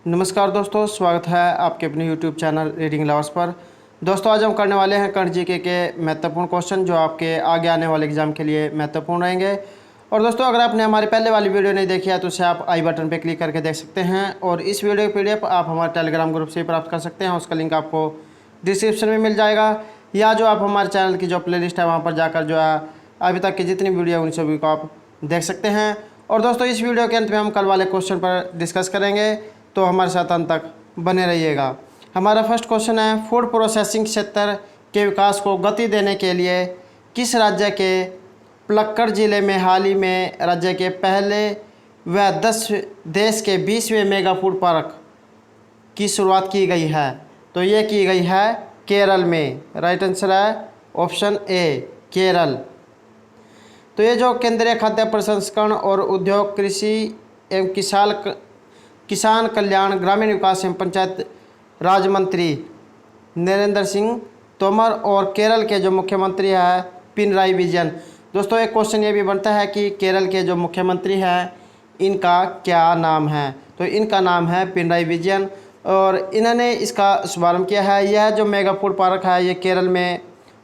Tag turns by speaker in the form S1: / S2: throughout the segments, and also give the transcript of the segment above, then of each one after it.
S1: नमस्कार दोस्तों, स्वागत है आपके अपने YouTube चैनल रीडिंग लवर्स पर। दोस्तों, आज हम करने वाले हैं करंट जीके के महत्वपूर्ण क्वेश्चन जो आपके आगे आने वाले एग्जाम के लिए महत्वपूर्ण रहेंगे। और दोस्तों, अगर आपने हमारी पहले वाली वीडियो नहीं देखी है तो उसे आप आई बटन पर क्लिक करके देख सकते हैं। और इस वीडियो की PDF आप हमारे टेलीग्राम ग्रुप से प्राप्त कर सकते हैं। उसका लिंक आपको डिस्क्रिप्शन में मिल जाएगा, या जो आप हमारे चैनल की जो प्लेलिस्ट है वहाँ पर जाकर जो है अभी तक की जितनी वीडियो है उन सभी को आप देख सकते हैं। और दोस्तों, इस वीडियो के अंत में हम कल वाले क्वेश्चन पर डिस्कस करेंगे, तो हमारे साथ अंत तक बने रहिएगा। हमारा फर्स्ट क्वेश्चन है, फूड प्रोसेसिंग क्षेत्र के विकास को गति देने के लिए किस राज्य के पलक्कड़ जिले में हाल ही में राज्य के पहले व 10 देश के 20वें मेगा फूड पार्क की शुरुआत की गई है? तो ये की गई है केरल में। राइट आंसर है ऑप्शन ए, केरल। तो ये जो केंद्रीय खाद्य प्रसंस्करण और उद्योग, कृषि एवं किसान कल्याण, ग्रामीण विकास एवं पंचायत राज मंत्री नरेंद्र सिंह तोमर और केरल के जो मुख्यमंत्री हैं पिनराई विजयन। दोस्तों, एक क्वेश्चन ये भी बनता है कि केरल के जो मुख्यमंत्री हैं इनका क्या नाम है? तो इनका नाम है पिनराई विजयन, और इन्होंने इसका शुभारंभ किया है। यह जो मेगा फूड पार्क है ये केरल में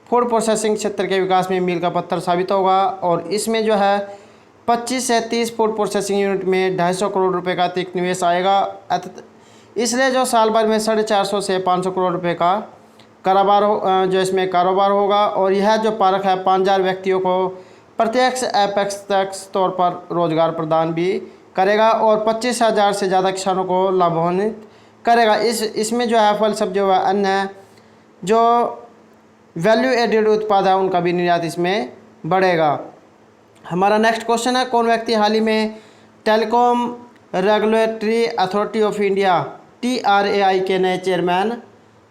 S1: फूड प्रोसेसिंग क्षेत्र के विकास में मील का पत्थर साबित होगा। और इसमें जो है 25 से 30 फूड प्रोसेसिंग यूनिट में 250 करोड़ रुपए का अतिरिक्त निवेश आएगा। इसलिए जो साल भर में 450 से 500 करोड़ रुपए का जो इसमें कारोबार होगा। और यह जो पार्क है 5000 व्यक्तियों को प्रत्यक्ष अप्रत्यक्ष तौर पर रोजगार प्रदान भी करेगा और 25,000 से ज़्यादा किसानों को लाभान्वित करेगा। इसमें जो है फल, सब्जी व अन्य जो वैल्यू एडेड उत्पाद है उनका भी निर्यात इसमें बढ़ेगा। हमारा नेक्स्ट क्वेश्चन है, कौन व्यक्ति हाल ही में telecom regulatory authority of India TRAI के नए चेयरमैन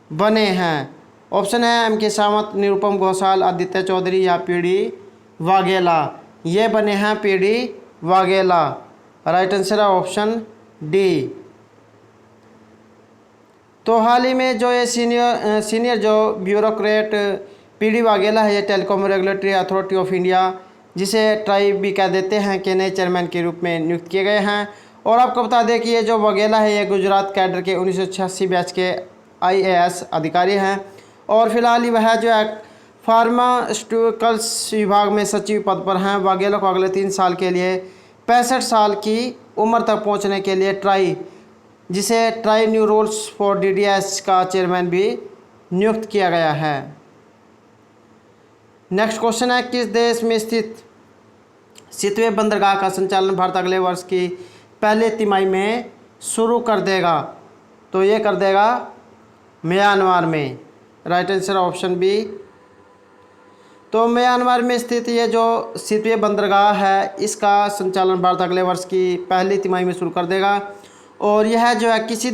S1: बने हैं? ऑप्शन है MK सावंत, निरुपम घोषाल, आदित्य चौधरी या PD वाघेला। ये बने हैं PD वाघेला। राइट आंसर है ऑप्शन डी। तो हाल ही में जो ये सीनियर जो ब्यूरोक्रेट PD वाघेला है, ये telecom regulatory authority of India जिसे ट्राई भी कह देते हैं के नए चेयरमैन के रूप में नियुक्त किए गए हैं। और आपको बता दें कि ये जो वाघेला है ये गुजरात कैडर के 1986 बैच के IAS अधिकारी हैं। और फिलहाल ही वह जो है फार्मास्यूटिकल्स विभाग में सचिव पद पर हैं। वाघेला को अगले 3 साल के लिए 65 साल की उम्र तक पहुंचने के लिए जिसे try new rules for DDS का चेयरमैन भी नियुक्त किया गया है। नेक्स्ट क्वेश्चन है, किस देश में स्थित 7वें बंदरगाह का संचालन भारत अगले वर्ष की पहली तिमाही में शुरू कर देगा? तो ये कर देगा म्यांमार में। Right answer option B. तो म्यांमार में स्थित ये जो 7वें बंदरगाह है इसका संचालन भारत अगले वर्ष की पहली तिमाही में शुरू कर देगा। और यह जो है किसी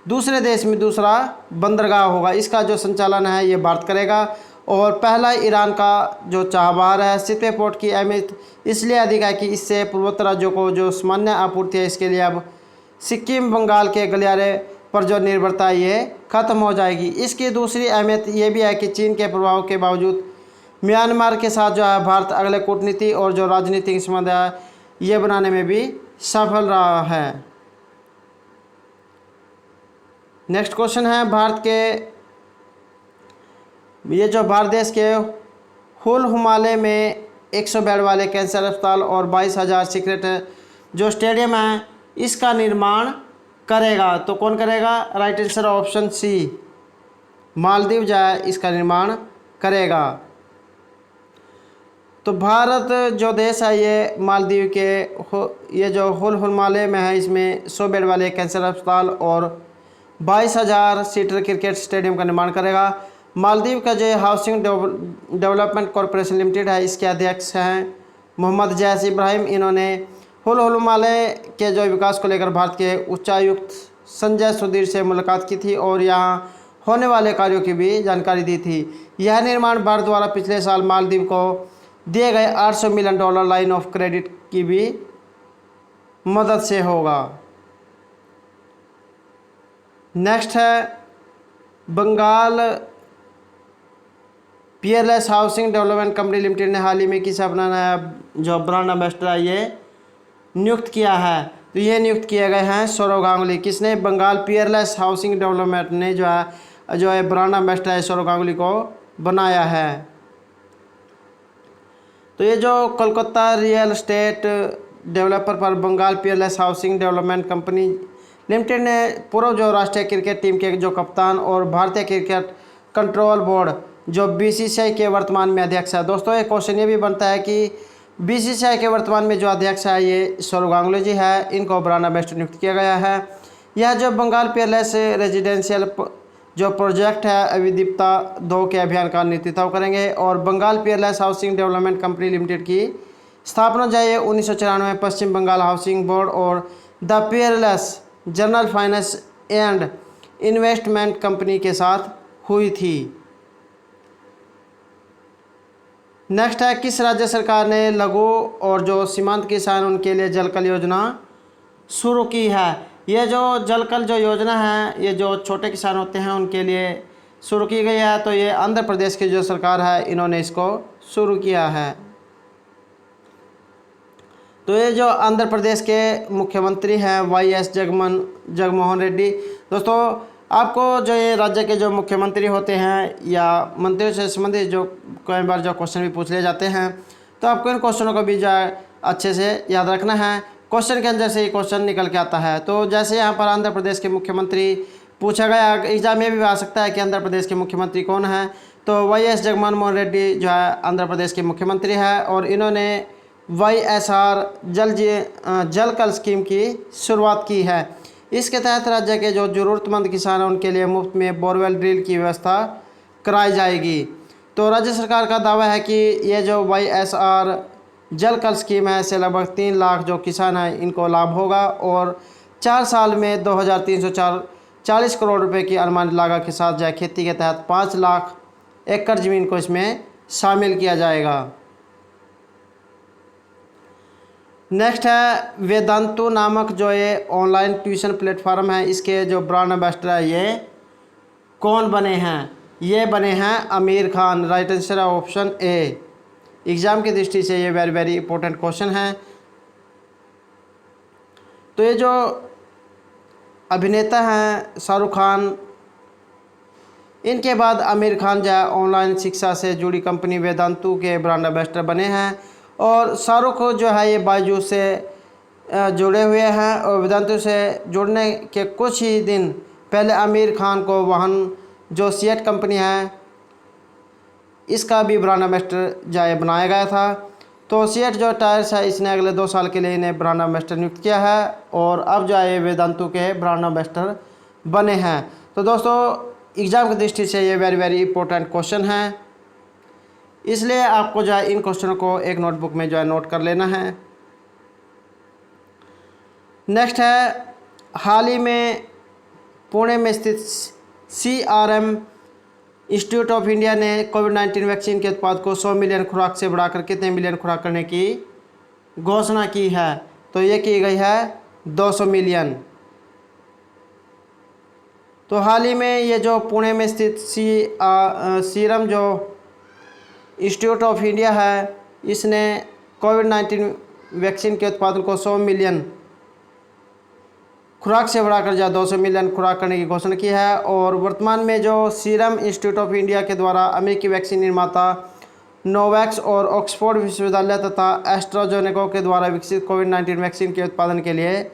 S1: दूसरे देश में दूसरा बंदरगाह होगा। इसका जो संचालन है ये भारत करेगा। और पहला ईरान का जो चाबहार है। 7वें पोर्ट की अहमियत इसलिए अधिक है कि इससे पूर्वोत्तर राज्यों को जो सामान्य आपूर्ति है इसके लिए अब सिक्किम, बंगाल के गलियारे पर जो निर्भरता है ये खत्म हो जाएगी। इसकी दूसरी अहमियत ये भी है कि चीन के प्रभाव के बावजूद म्यांमार के साथ जो है भारत अगले कूटनीति और जो राजनीतिक संबंध है ये बनाने में भी सफल रहा है। नेक्स्ट क्वेश्चन है, भारत देश के हुल हिमालय में 100 बेड वाले कैंसर अस्पताल और 22,000 सीक्रेट जो स्टेडियम है इसका निर्माण करेगा? तो कौन करेगा? Right answer option C, Maldives जो है इसका निर्माण करेगा। तो भारत जो देश है ये मालदीव के ये जो हुल हिमालय में है इसमें 100 बेड वाले कैंसर अस्पताल और 22,000 सीटर क्रिकेट स्टेडियम का निर्माण करेगा। मालदीव का जो हाउसिंग डेवलपमेंट कॉरपोरेशन लिमिटेड है इसके अध्यक्ष हैं मोहम्मद जैस इब्राहिम। इन्होंने हुल हिमालय के जो विकास को लेकर भारत के उच्चायुक्त संजय सुधीर से मुलाकात की थी और यहाँ होने वाले कार्यों की भी जानकारी दी थी। यह निर्माण भारत द्वारा पिछले साल मालदीव को दिए गए $800 मिलियन लाइन ऑफ क्रेडिट की भी मदद से होगा। नेक्स्ट है, Bengal PLS housing development company limited ने हाल ही में किसे अपना नया जो ब्रांड एम्बेसडर है ये नियुक्त किया है? तो ये नियुक्त किए गए हैं सौरव गांगुली। किसने? बंगाल पीयरलेस हाउसिंग डेवलपमेंट ने जो है ब्रांड एम्बेसडर है सौरव गांगुली को बनाया है। तो ये जो कोलकाता रियल एस्टेट डेवलपर पर Bengal Peerless housing development company limited ने पूर्व जो राष्ट्रीय क्रिकेट टीम के जो कप्तान और भारतीय क्रिकेट कंट्रोल बोर्ड जो बीसीसीआई के वर्तमान में अध्यक्ष है। दोस्तों एक क्वेश्चन ये भी बनता है कि बीसीसीआई के वर्तमान में जो अध्यक्ष है ये सौरव गांगुली जी है, इनको ब्रांड एम्बेसडर नियुक्त किया गया है। यह जो बंगाल पीयरलेस रेजिडेंशियल जो प्रोजेक्ट है अविदीप्ता 2 के अभियान का नेतृत्व करेंगे और Bengal Peerless housing development company limited की स्थापना जो है 1994 में पश्चिम बंगाल हाउसिंग बोर्ड और the Peerless general finance and investment company के साथ हुई थी। नेक्स्ट है, किस राज्य सरकार ने लघु और जो सीमांत किसान उनके लिए जलकल योजना शुरू की है? ये जो जलकल जो योजना है ये जो छोटे किसान होते हैं उनके लिए शुरू की गई है। तो ये आंध्र प्रदेश की जो सरकार है इन्होंने इसको शुरू किया है। तो ये जो आंध्र प्रदेश के मुख्यमंत्री हैं वाईएस जगनमोहन रेड्डी। दोस्तों आपको जो ये राज्य के जो मुख्यमंत्री होते हैं या मंत्रियों से संबंधित जो कई बार जो क्वेश्चन भी पूछ लिए जाते हैं, तो आपको इन क्वेश्चनों को भी जो अच्छे से याद रखना है। क्वेश्चन के अंदर से ये क्वेश्चन निकल के आता है। तो जैसे यहाँ पर आंध्र प्रदेश के मुख्यमंत्री पूछा गया, एग्जाम में भी आ सकता है कि आंध्र प्रदेश के मुख्यमंत्री कौन है। तो वाईएस जगनमोहन रेड्डी जो है आंध्र प्रदेश के मुख्यमंत्री है और इन्होंने वाईएसआर जलकल स्कीम की शुरुआत की है। इसके तहत राज्य के जो ज़रूरतमंद किसान हैं उनके लिए मुफ्त में बोरवेल ड्रिल की व्यवस्था कराई जाएगी। तो राज्य सरकार का दावा है कि ये जो वाईएसआर जलकल स्कीम है इससे लगभग 3 लाख जो किसान हैं इनको लाभ होगा और 4 साल में 2340 करोड़ रुपए की अनुमानित लागत के साथ जो खेती के तहत 5 लाख एकड़ ज़मीन को इसमें शामिल किया जाएगा। नेक्स्ट है, वेदांतु नामक जो ये ऑनलाइन ट्यूशन प्लेटफॉर्म है इसके जो ब्रांड एम्बेसडर है ये कौन बने हैं? ये बने हैं आमिर खान। राइट आंसर है ऑप्शन ए। एग्ज़ाम की दृष्टि से ये वेरी वेरी इंपॉर्टेंट क्वेश्चन है। तो ये जो अभिनेता हैं शाहरुख खान, इनके बाद आमिर खान जो है ऑनलाइन शिक्षा से जुड़ी कंपनी वेदांतु के ब्रांड एम्बेसडर बने हैं और शाहरुख जो है ये बायजूस से जुड़े हुए हैं और वेदांतु से जुड़ने के कुछ ही दिन पहले आमिर खान को वाहन जो सीएट कंपनी है इसका भी ब्रांड एम्बेसडर जो है बनाया गया था। तो सीएट जो टायर्स है इसने अगले 2 साल के लिए इन्हें ब्रांड एम्बेसडर नियुक्त किया है और अब जो है वेदांतु के ब्रांड एम्बेसडर बने हैं। तो दोस्तों एग्ज़ाम की दृष्टि से ये वेरी वेरी इंपॉर्टेंट क्वेश्चन है, इसलिए आपको जो है इन क्वेश्चनों को एक नोटबुक में जो है नोट कर लेना है। नेक्स्ट है, हाल ही में पुणे में स्थित सीरम इंस्टीट्यूट ऑफ इंडिया ने कोविड-19 वैक्सीन के उत्पाद को 100 मिलियन खुराक से बढ़ाकर कितने मिलियन खुराक करने की घोषणा की है? तो ये की गई है 200 मिलियन। तो हाल ही में ये जो पुणे में स्थित सीरम जो इंस्टीट्यूट ऑफ इंडिया है इसने कोविड-19 वैक्सीन के उत्पादन को 100 मिलियन खुराक से बढ़ाकर जो 200 मिलियन खुराक करने की घोषणा की है। और वर्तमान में जो सीरम इंस्टीट्यूट ऑफ इंडिया के द्वारा अमेरिकी वैक्सीन निर्माता नोवैक्स और ऑक्सफोर्ड विश्वविद्यालय तथा एस्ट्राजेनेका के द्वारा विकसित कोविड-19 वैक्सीन के उत्पादन के लिए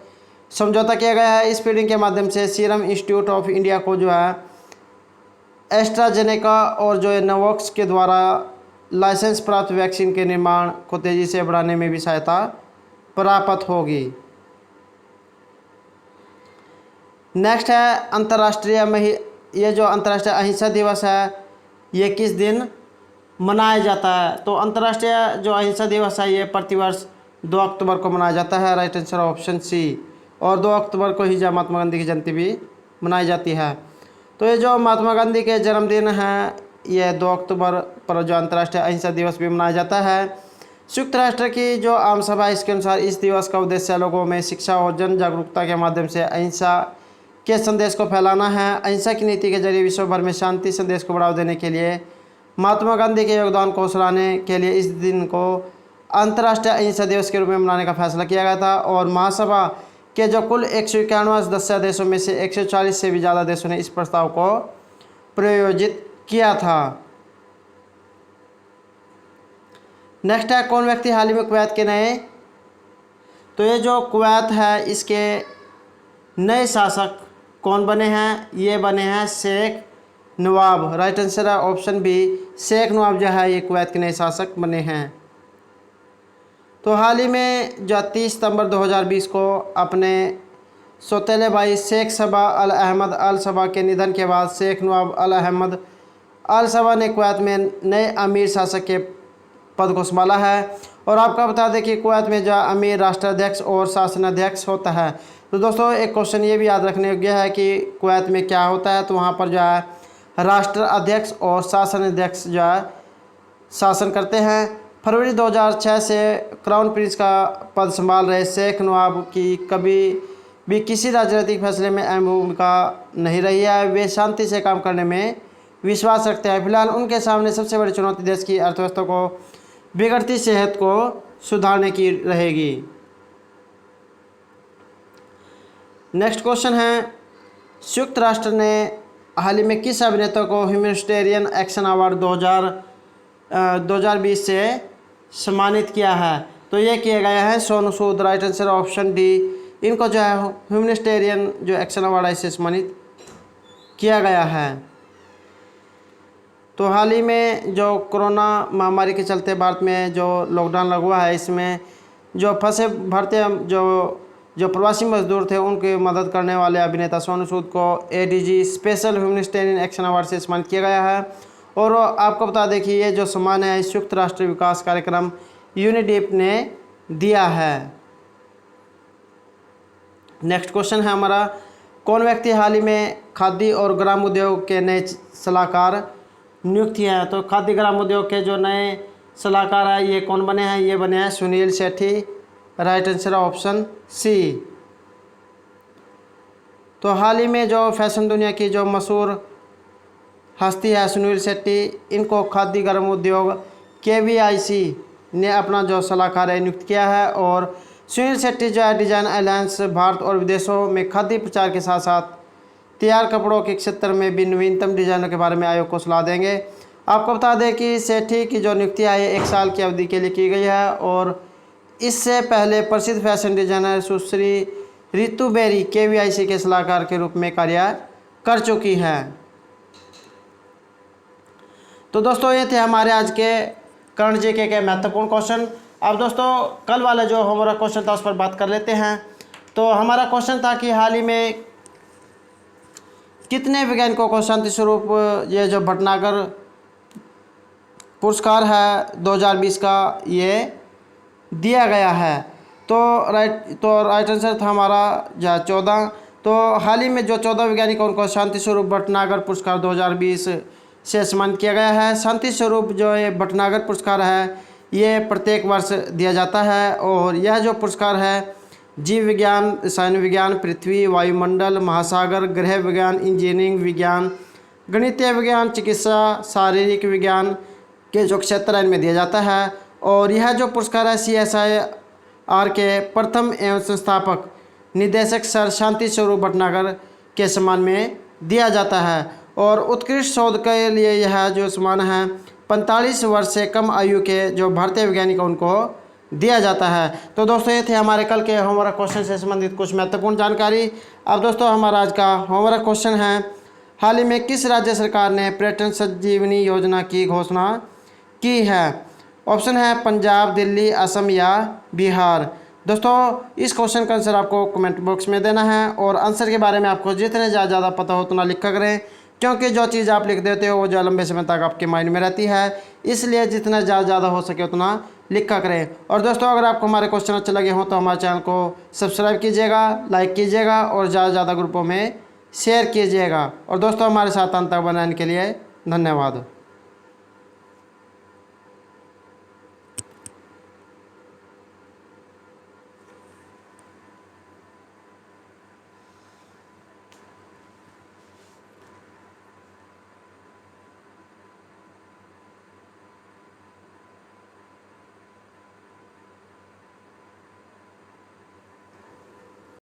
S1: समझौता किया गया है। इस फीडिंग के माध्यम से सीरम इंस्टीट्यूट ऑफ इंडिया को जो है एस्ट्राजेनेका और जो है नोवैक्स के द्वारा लाइसेंस प्राप्त वैक्सीन के निर्माण को तेज़ी से बढ़ाने में भी सहायता प्राप्त होगी। नेक्स्ट है अंतर्राष्ट्रीय ये जो अंतर्राष्ट्रीय अहिंसा दिवस है ये किस दिन मनाया जाता है? तो अंतर्राष्ट्रीय जो अहिंसा दिवस है ये प्रतिवर्ष 2 अक्टूबर को मनाया जाता है। Right answer option C. और 2 अक्टूबर को ही जो महात्मा गांधी की जयंती भी मनाई जाती है। तो ये जो महात्मा गांधी के जन्मदिन है ये 2 अक्टूबर पर जो अंतर्राष्ट्रीय अहिंसा दिवस भी मनाया जाता है। संयुक्त राष्ट्र की जो आम सभा इसके अनुसार इस दिवस का उद्देश्य लोगों में शिक्षा और जन जागरूकता के माध्यम से अहिंसा के संदेश को फैलाना है। अहिंसा की नीति के जरिए विश्व भर में शांति संदेश को बढ़ावा देने के लिए महात्मा गांधी के योगदान को सराहने के लिए इस दिन को अंतर्राष्ट्रीय अहिंसा दिवस के रूप में मनाने का फैसला किया गया था। और महासभा के जो कुल 191 सदस्य देशों में से 140 से भी ज़्यादा देशों ने इस प्रस्ताव को प्रायोजित किया था। नेक्स्ट है, कौन व्यक्ति हाल ही में कुवैत के नए, तो ये जो कुवैत है इसके नए शासक कौन बने हैं, ये बने हैं शेख नवाब। राइट आंसर है ऑप्शन बी, शेख नवाब जो है ये कुवैत के नए शासक बने हैं। तो हाल ही में जो 30 सितंबर 2020 को अपने सौतेले भाई शेख सबा अल अहमद अल सबा के निधन के बाद शेख नवाब अल अहमद अल सबा ने कुवैत में नए अमीर शासक के पद को संभाला है। और आपको बता दें कि कुवैत में जो अमीर राष्ट्राध्यक्ष और शासनाध्यक्ष होता है। तो दोस्तों एक क्वेश्चन ये भी याद रखने योग्य है कि कुवैत में क्या होता है, तो वहाँ पर जो है राष्ट्राध्यक्ष और शासनाध्यक्ष जो है शासन करते हैं। फरवरी 2006 से क्राउन प्रिंस का पद संभाल रहे शेख नवाब की कभी भी किसी राजनीतिक फैसले में अहम भूमिका नहीं रही है। वे शांति से काम करने में विश्वास रखते हैं। फिलहाल उनके सामने सबसे बड़ी चुनौती देश की अर्थव्यवस्था को बिगड़ती सेहत को सुधारने की रहेगी। नेक्स्ट क्वेश्चन है, संयुक्त राष्ट्र ने हाल ही में किस अभिनेता को ह्यूमैनिटेरियन एक्शन अवार्ड 2020 से सम्मानित किया है, तो ये किए गए हैं Sonu Sood. Right answer option D, इनको जो है ह्यूमैनिटेरियन जो एक्शन अवार्ड है इसे सम्मानित किया गया है। तो हाल ही में जो कोरोना महामारी के चलते भारत में जो लॉकडाउन लगा हुआ है, इसमें जो फंसे भारतीय जो प्रवासी मजदूर थे उनकी मदद करने वाले अभिनेता सोनू सूद को ADG special humanitarian action award से सम्मानित किया गया है। और आपको बता दें कि ये जो सम्मान है संयुक्त राष्ट्र विकास कार्यक्रम यूनिडीप ने दिया है। नेक्स्ट क्वेश्चन है हमारा, कौन व्यक्ति हाल ही में खादी और ग्राम उद्योग के नए सलाहकार नियुक्त किए हैं, तो खादी ग्राम उद्योग के जो नए सलाहकार हैं ये कौन बने हैं, ये बने हैं Sunil Sethi. Right answer option C. तो हाल ही में जो फैशन दुनिया की जो मशहूर हस्ती है सुनील शेट्टी, इनको खादी ग्राम उद्योग KVIC ने अपना जो सलाहकार है नियुक्त किया है। और सुनील शेट्टी जो है डिजाइन अलायंस भारत और विदेशों में खादी प्रचार के साथ साथ तैयार कपड़ों के क्षेत्र में भी नवीनतम डिजाइनों के बारे में आयोग को सलाह देंगे। आपको बता दें कि सेठी की जो नियुक्ति है 1 साल की अवधि के लिए की गई है। और इससे पहले प्रसिद्ध फैशन डिजाइनर सुश्री रितु बेरी KVIC के सलाहकार के रूप में कार्य कर चुकी हैं। तो दोस्तों ये थे हमारे आज के करंट जीके के महत्वपूर्ण क्वेश्चन। अब दोस्तों कल वाला जो हमारा क्वेश्चन था उस पर बात कर लेते हैं। तो हमारा क्वेश्चन था कि हाल ही में कितने वैज्ञानिकों को शांति स्वरूप ये जो भटनागर पुरस्कार है 2020 का ये दिया गया है, तो राइट आंसर था हमारा 14। तो हाल ही में जो 14 वैज्ञानिकों उनको शांति स्वरूप भटनागर पुरस्कार 2020 से सम्मानित किया गया है। शांति स्वरूप जो ये भटनागर पुरस्कार है ये प्रत्येक वर्ष दिया जाता है। और यह जो पुरस्कार है जीव विज्ञान, रसायन विज्ञान, पृथ्वी, वायुमंडल, महासागर, गृह विज्ञान, इंजीनियरिंग विज्ञान, गणितीय विज्ञान, चिकित्सा, शारीरिक विज्ञान के जो क्षेत्र है इनमें दिया जाता है। और यह जो पुरस्कार है CSIR के प्रथम एवं संस्थापक निदेशक सर शांति स्वरूप भटनागर के सम्मान में दिया जाता है। और उत्कृष्ट शोध के लिए यह जो सम्मान है 45 वर्ष से कम आयु के जो भारतीय वैज्ञानिक उनको दिया जाता है। तो दोस्तों ये थे हमारे कल के होमवर्क क्वेश्चन से संबंधित कुछ महत्वपूर्ण जानकारी। अब दोस्तों हमारा आज का होमवर्क क्वेश्चन है, हाल ही में किस राज्य सरकार ने पर्यटन संजीवनी योजना की घोषणा की है। ऑप्शन है पंजाब, दिल्ली, असम या बिहार। दोस्तों इस क्वेश्चन का आंसर आपको कमेंट बॉक्स में देना है। और आंसर के बारे में आपको जितने ज़्यादा पता हो उतना लिखा करें, क्योंकि जो चीज़ आप लिख देते हो वो जो लंबे समय तक आपके माइंड में रहती है, इसलिए जितना ज़्यादा हो सके उतना लिखा करें। और दोस्तों अगर आपको हमारे क्वेश्चन अच्छे लगे हों तो हमारे चैनल को सब्सक्राइब कीजिएगा, लाइक कीजिएगा और ज़्यादा ग्रुपों में शेयर कीजिएगा। और दोस्तों हमारे साथ अंत तक बनाने के लिए धन्यवाद।